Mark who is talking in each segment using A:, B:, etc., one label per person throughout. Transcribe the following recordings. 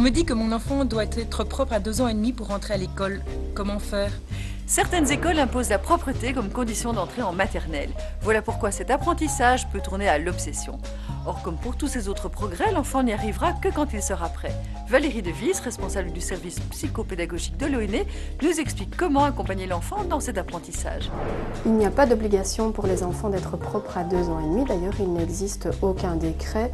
A: On me dit que mon enfant doit être propre à 2 ans et demi pour rentrer à l'école. Comment faire?
B: Certaines écoles imposent la propreté comme condition d'entrée en maternelle. Voilà pourquoi cet apprentissage peut tourner à l'obsession. Or, comme pour tous ces autres progrès, l'enfant n'y arrivera que quand il sera prêt. Valérie Devis, responsable du service psychopédagogique de l'ONE, nous explique comment accompagner l'enfant dans cet apprentissage.
C: Il n'y a pas d'obligation pour les enfants d'être propres à 2 ans et demi. D'ailleurs, il n'existe aucun décret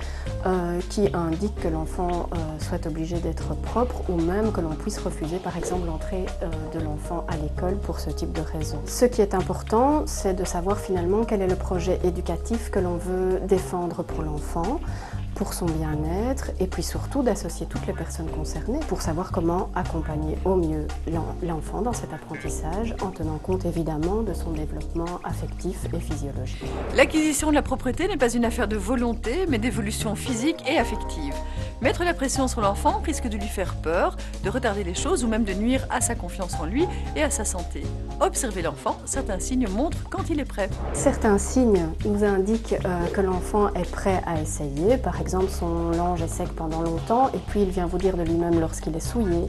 C: qui indique que l'enfant soit obligé d'être propre ou même que l'on puisse refuser, par exemple, l'entrée de l'enfant à l'école pour ce type de raison. Ce qui est important, c'est de savoir finalement quel est le projet éducatif que l'on veut défendre pour l'enfant, pour son bien-être, et puis surtout d'associer toutes les personnes concernées pour savoir comment accompagner au mieux l'enfant dans cet apprentissage en tenant compte évidemment de son développement affectif et physiologique.
B: L'acquisition de la propreté n'est pas une affaire de volonté, mais d'évolution physique et affective. Mettre la pression sur l'enfant risque de lui faire peur, de retarder les choses ou même de nuire à sa confiance en lui et à sa santé. Observez l'enfant, certains signes montrent quand il est prêt.
C: Certains signes nous indiquent que l'enfant est prêt à essayer. Par exemple, son linge est sec pendant longtemps et puis il vient vous dire de lui-même lorsqu'il est souillé.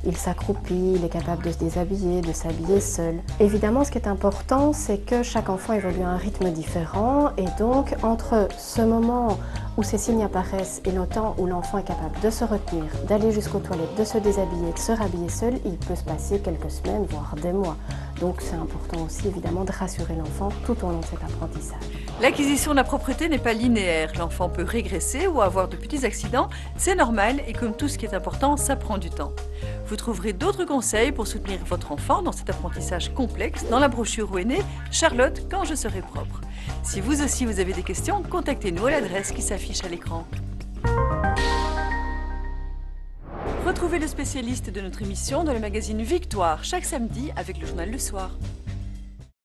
C: Il s'accroupit, il est capable de se déshabiller, de s'habiller seul. Évidemment, ce qui est important, c'est que chaque enfant évolue à un rythme différent et donc entre ce moment où ces signes apparaissent et le temps où l'enfant est capable de se retenir, d'aller jusqu'aux toilettes, de se déshabiller, de se rhabiller seul, il peut se passer quelques semaines, voire des mois. Donc c'est important aussi évidemment de rassurer l'enfant tout au long de cet apprentissage.
B: L'acquisition de la propreté n'est pas linéaire. L'enfant peut régresser ou avoir de petits accidents, c'est normal et comme tout ce qui est important, ça prend du temps. Vous trouverez d'autres conseils pour soutenir votre enfant dans cet apprentissage complexe dans la brochure ONE « Charlotte, quand je serai propre ». Si vous aussi vous avez des questions, contactez-nous à l'adresse qui s'affiche à l'écran. Retrouvez le spécialiste de notre émission dans le magazine Victoire chaque samedi avec le journal Le Soir.